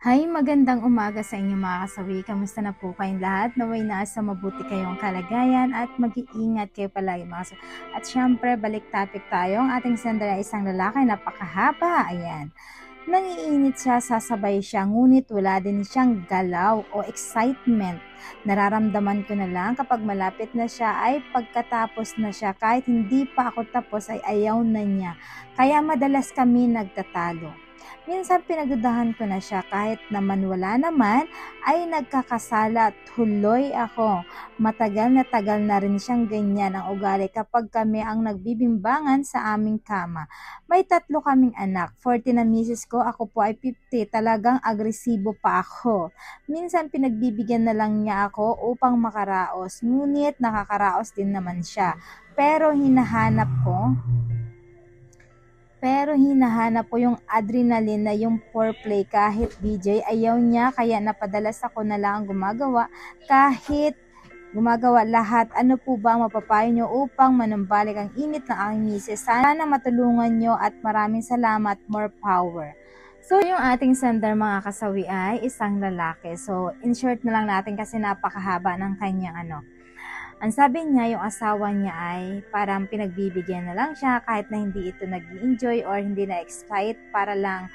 Hi, magandang umaga sa inyo mga kasawi. Kamusta na po kayong lahat? Naway nasa mabuti kayong kalagayan at mag-iingat kayo palagi mga kasawi. At syempre, balik topic tayo. Ang ating sender ay isang lalaki, napakahaba. Ayan. Nangiinit siya, sasabay siya, ngunit wala din siyang galaw o excitement. Nararamdaman ko na lang kapag malapit na siya ay pagkatapos na siya. Kahit hindi pa ako tapos ay ayaw na niya. Kaya madalas kami nagtatalo. Minsan pinagdudahan ko na siya kahit naman wala naman ay nagkakasala at tuloy ako. Matagal na rin siyang ganyan ang ugali kapag kami ang nagbibimbangan sa aming kama. May 3 kaming anak, 40 na misis ko, ako po ay 50, talagang agresibo pa ako. Minsan pinagbibigyan na lang niya ako upang makaraos, ngunit nakakaraos din naman siya. Pero hinahanap ko yung adrenaline na yung foreplay kahit BJ ayaw niya, kaya napadalas ako na lang gumagawa kahit gumagawa lahat. Ano po ba ang mapapayo nyo upang manumbalik ang init ng aking misis? Sana matulungan nyo at maraming salamat, more power. So, yung ating sender mga kasawi ay isang lalaki. So, in short na lang natin kasi napakahaba ng kanyang Ang sabi niya, yung asawa niya ay parang pinagbibigyan na lang siya kahit na hindi ito nag-enjoy or hindi na-excite para lang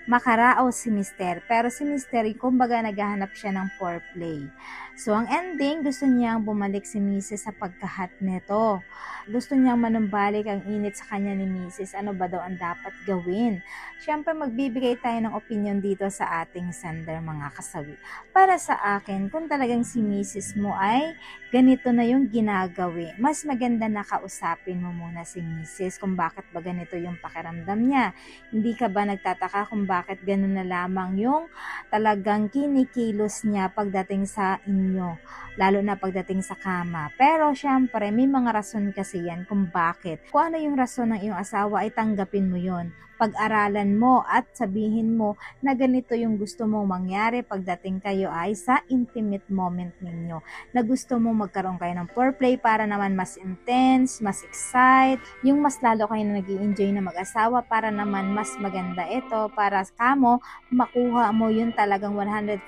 makaraos si Mister. Pero si Mister, kumbaga naghahanap siya ng foreplay. So, ang ending, gusto niyang bumalik si Mrs. sa pagkahat nito. Gusto niyang manumbalik ang init sa kanya ni Mrs. Ano ba daw ang dapat gawin? Siyempre, magbibigay tayo ng opinion dito sa ating sender mga kasawi. Para sa akin, kung talagang si Mrs. mo ay ganito na yung ginagawi, mas maganda na kausapin mo muna si Mrs. kung bakit ba ganito yung pakiramdam niya. Hindi ka ba nagtataka kung bakit ganun na lamang yung talagang kinikilos niya pagdating sa inyo, lalo na pagdating sa kama? Pero syempre, may mga rason kasi yan kung bakit. Kung ano yung rason ng iyong asawa ay tanggapin mo yon. Pag-aralan mo at sabihin mo na ganito yung gusto mong mangyari pagdating kayo ay sa intimate moment ninyo, na gusto mong magkaroon kayo ng foreplay para naman mas intense, mas excite, yung mas lalo kayo na nag-i-enjoy na mag-asawa para naman mas maganda ito para kamo makuha mo yung talagang 100%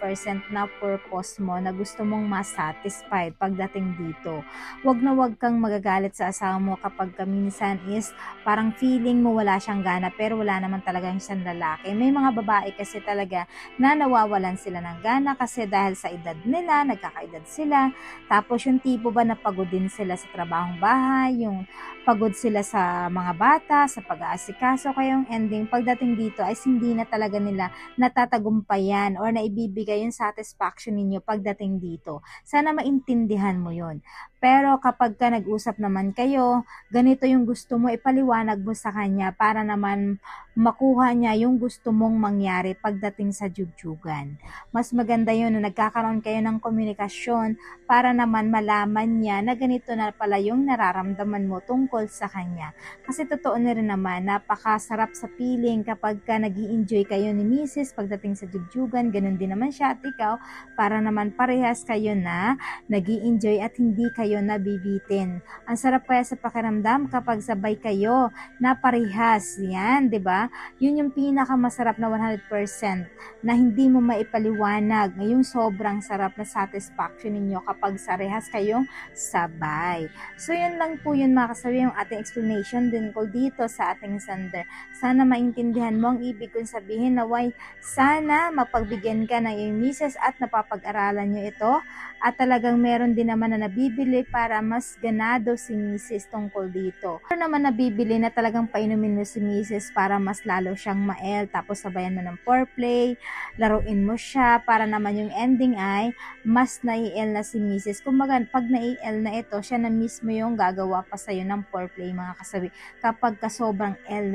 na purpose mo na gusto mong ma-satisfied pagdating dito. Wag na wag kang magagalit sa asawa mo kapag minsan is parang feeling mo wala siyang gana pero wala naman talagang siyang lalaki. May mga babae kasi talaga na nawawalan sila ng gana kasi dahil sa edad nila, nagkakaedad sila. Tapos yung tipo ba na pagod din sila sa trabahong bahay, yung pagod sila sa mga bata, sa pag-aasikaso. Kaya yung ending pagdating dito ay hindi na talaga nila natatagumpayan or naibibigay yung satisfaction ninyo pagdating dito. Sana maintindihan mo yun. Pero kapag ka nag-usap naman kayo, ganito yung gusto mo, ipaliwanag mo sa kanya para naman makuha niya yung gusto mong mangyari pagdating sa jujugan. Mas maganda yun na nagkakaroon kayo ng komunikasyon para naman malaman niya na ganito na pala yung nararamdaman mo tungkol sa kanya. Kasi totoo na rin naman, napakasarap sa feeling kapag ka nag-i-enjoy kayo ni Mrs. pagdating sa jujugan, ganun din naman siya at ikaw, para naman parehas kayo na nag-i-enjoy at hindi kayo nabibitin. Ang sarap kaya sa pakiramdam kapag sabay kayo na parehas. Yan, 'di ba? Yun yung pinakamasarap na 100% na hindi mo maipaliwanag. Yung sobrang sarap na satisfaction ninyo kapag sarehas kayong sabay. So yun lang po yun mga kasawi, yung ating explanation din ko dito sa ating sender. Sana maintindihan mo ang ibig kong sabihin na why sana mapagbigyan ka ng iyong misis at napapag-aralan nyo ito at talagang meron din naman na nabibili para mas ganado si misis tungkol dito. Meron naman nabibili na talagang painumin mo si misis para mas lalo siyang mael, tapos sabayan mo ng foreplay, laruin mo siya para naman yung ending ay mas nai-el na si misis. Kumbaga pag nai-el na ito, siya na mismo yung gagawa pa sa'yo ng foreplay mga kasabi kapag ka sobrang L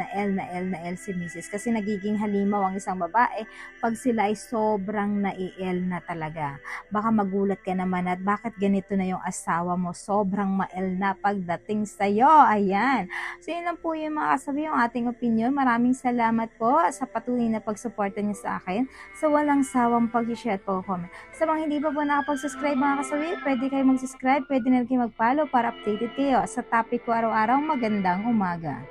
si misis. Kasi nagiging halimaw ang isang babae pag sila ay sobrang nai-el na talaga. Baka magulat ka naman at bakit ganito na yung asawa mo, sobrang ma-el na pagdating sa'yo. Ayan. So yun lang po yung mga kasabi, yung ating opinion. Maraming salamat po sa patuloy na pagsuporta niyo sa akin, sa walang sawang pag-share po comment. Sa mga hindi pa po nakapag-subscribe mga kasabi, pwede kayo mag-subscribe, pwede na kayo mag-follow para updated kayo sa topic ko araw-araw. Magandang umaga.